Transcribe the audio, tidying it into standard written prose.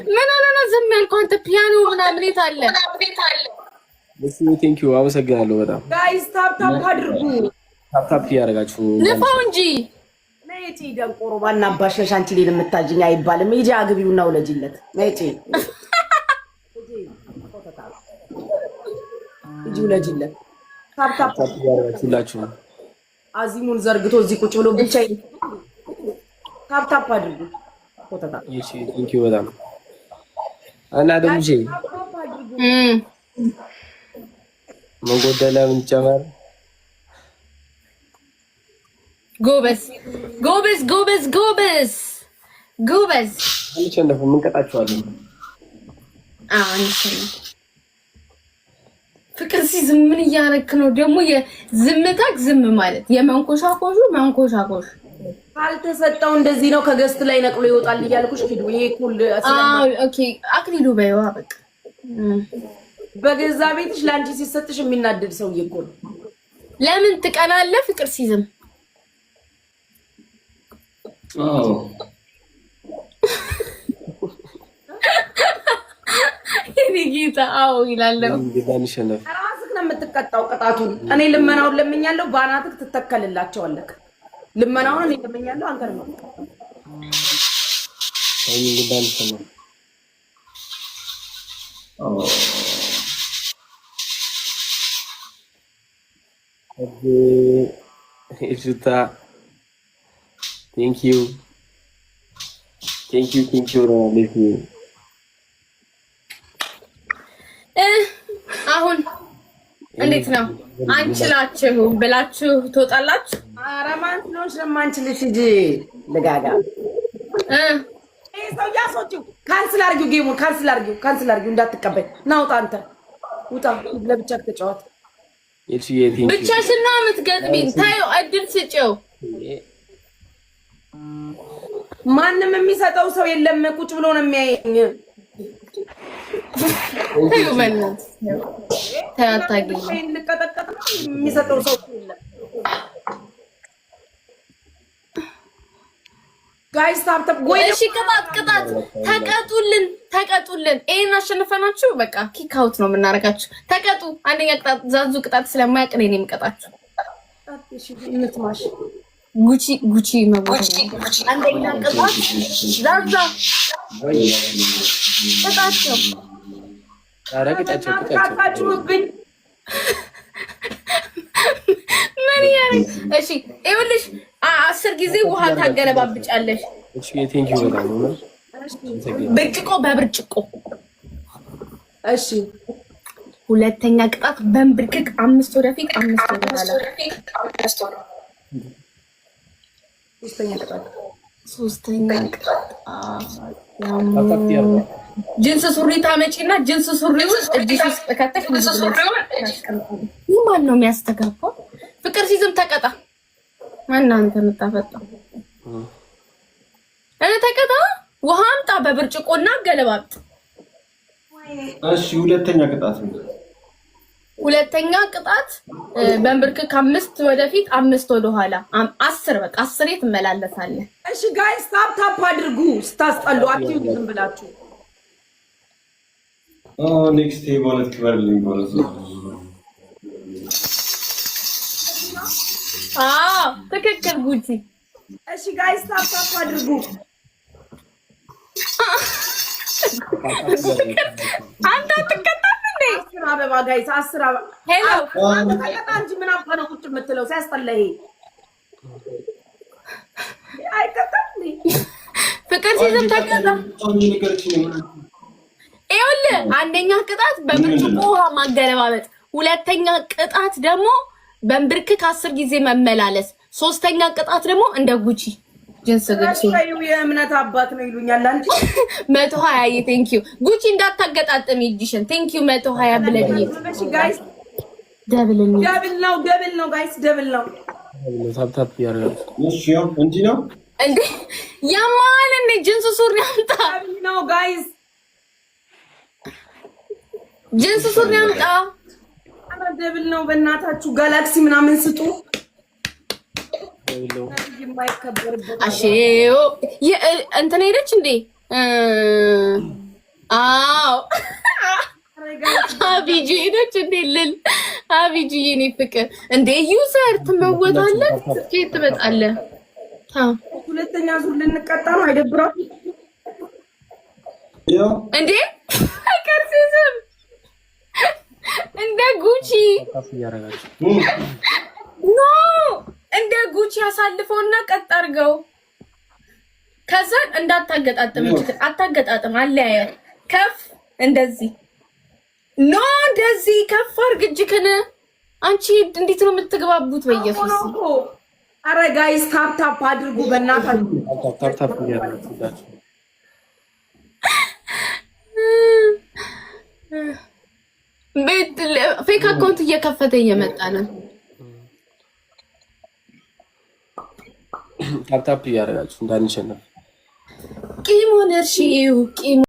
ምን ሆነ ነው ዝም ያልከው አንተ? ፒያኖ ምናምን የት አለ? ቴንክ ዩ አመሰግናለሁ በጣም ጋይስ። ታፕ አድርጉ። ታፕ ያደርጋችሁ ንፋው እንጂ ነይጪ ደንቆሮ ባናባሽሽ አንቺ ሌል የምታጅኝ አይባልም። ሂጂ አግቢውና ውለጂለት። ነይጪ ሂጂ ውለጂለት። ታፕ ያደርጋችሁላችሁ አዚሙን ዘርግቶ እዚህ ቁጭ ብሎ ብቻ ታፕ አድርጉ። ኮተታ እሺ ቴንክ ዩ በጣም እና ደምጂ መንጎደለ ምን ጨመር ጎበዝ ጎበዝ ጎበዝ ጎበዝ ጎበዝ አንቺ ምን ቀጣችኋለሁ? አንቺ ፍቅር ሲዝም ምን እያረክ ነው ደግሞ? የዝምታክ ዝም ማለት የመንኮሻኮሹ መንኮሻኮሽ ካልተሰጠው እንደዚህ ነው። ከገስት ላይ ነቅሎ ይወጣል እያልኩሽ ኪዱ ይሄ ኩል ኦኬ አክሊሉ በይዋ በቃ በገዛ ቤትሽ ላንቺ ሲሰጥሽ የሚናደድ ሰው እኮ ነው። ለምን ትቀናለህ? ፍቅር ሲዝም ጌታ አዎ ይላለው። ራስህ ነው የምትቀጣው ቅጣቱን። እኔ ልመናውን ለምኛለሁ፣ ባናትክ ትተከልላቸዋለህ። ልመናውን እኔ ለምኛለሁ፣ አንተ ነው Juta. Thank you. አሁን እንዴት ነው አንችላችሁ ብላችሁ ትወጣላችሁ? ኧረ ማን ስለሆንሽ ለማንችልሽ ሂጂ ልጋጋ ሰው ያሶጪው ካንስል አድርጊው፣ ጌሙን ካንስል አድርጊው እንዳትቀበል። ናውጣ አንተ ውጣ፣ ለብቻ ተጫወት። ብቻሽን ነው የምትገጥሚኝ። ታዩ እድል ስጪው። ማንም የሚሰጠው ሰው የለም፣ ቁጭ ብሎ ነው የሚያየኝ። ታዩ ማለት ታያታገኝ ልቀጠቀጥ ነው የሚሰጠው ሰው የለም። ጋይስ ታፕ ወይ እሺ፣ ቅጣት ተቀጡልን። ይሄን አሸነፈናችሁ፣ በቃ ኪክ አውት ነው የምናረጋችሁ። ተቀጡ። አንደኛ ቅጣት ዛዙ ቅጣት ስለማያውቅ ነው የምቀጣችሁ። እሺ እንትማሽ ጉቺ መቦታ አንደኛ ቅጣት ዛዛ ቅጣቸው። ታቃጩብኝ ምን ያረግ? እሺ ይኸውልሽ 10 ጊዜ ውሃ ታገለባብጫለሽ። እሺ ቴንክ ዩ በጣም ነው። ብርጭቆ በብርጭቆ። እሺ ሁለተኛ ቅጣት በንብርክክ 5 ወደፊት 5 ወደኋላ። ሶስተኛ ቅጣት ጅንስ ሱሪ ታመጪና ጅንስ ሱሪ ውስጥ እጅሽ ውስጥ ከተሽ ማን ነው የሚያስተጋባው? ፍቅር ሲዝም ተቀጣ። ማን አንተ የምታፈጣው? ተቀጣ። ውሃ አምጣ በብርጭቆና ገለባብጥ። እሺ ሁለተኛ ቅጣት በንብርክክ 5 ወደፊት 5 ወደኋላ 10 በቃ 10 ትመላለሳለህ። እሺ ጋይስ ታፕ አድርጉ። ስታስጠሉ አትይው ዝም ብላችሁ። ኔክስት ማለት ክበርልኝ ማለት ነው። ትክክል ጉቺ። እሺ ጋይስ ታፕ አድርጉ። አንተ አትቀጣም እንዴ? 10 አበባ ጋይስ 10 አበባ። ሄሎ ተቀጣ እንጂ ምን አባ ነው ቁጭ የምትለው? ሲያስጠላ ይሄ አይቀጣም እንዴ? ፍቅር ሲዝም ተቀጣ። ይኸውልህ አንደኛ ቅጣት በብርጭቆ ውሃ ማገለባበጥ፣ ሁለተኛ ቅጣት ደግሞ በንብርክክ 10 ጊዜ መመላለስ፣ ሶስተኛ ቅጣት ደግሞ እንደ ጉቺ ጅንስ ግልጽ የእምነት አባት ነው ይሉኛል። አንቺ 120 ቴንክ ዩ ጉቺ። እንዳታገጣጥም ይጅሽን ቴንክ ዩ 120 ብለኝ። እሺ ጋይስ ደብል ነው ጋይስ ደብል ነው። ታፕ ያረጋል። እሺ እንጂ ነው እንዴ ያማል እንዴ ጅንስ ሱሪ አምጣ ነው ጋይስ ጅንስ ሱሪ አምጣ። ደብል ነው በእናታችሁ። ጋላክሲ ምናምን ስጡ። አሼው እንትን ሄደች እንዴ? አዎ አቢጂ ሄደች እንዴ? ልል አቢጂ የኔ ፍቅር እንዴ ዩዘር ትመወታለህ፣ ትኬት ትመጣለህ። ሁለተኛ ዙር ልንቀጣ ነው። አይደብራችሁ እንዴ? ከርሲዝም እንደ ጉቺ ኖ እንደ ጉቺ አሳልፈውና ቀጥ አድርገው ከዛ እንዳታገጣጥም ይችላል። አታገጣጥም አለያየ ከፍ እንደዚህ ኖ እንደዚህ ከፍ አድርግ እጅክን። አንቺ እንዴት ነው የምትግባቡት? በኢየሱስ አረ ጋይስ ታፕ ታፕ አድርጉ በእናታችሁ። ታፕ ታፕ ያደርጉላችሁ። ቤት ፌክ አካውንት እየከፈተ እየመጣ ነው። ታፕ ታፕ እያደረጋችሁ እንዳንሸነፍ ቂም ሆነ እርሺ ቂም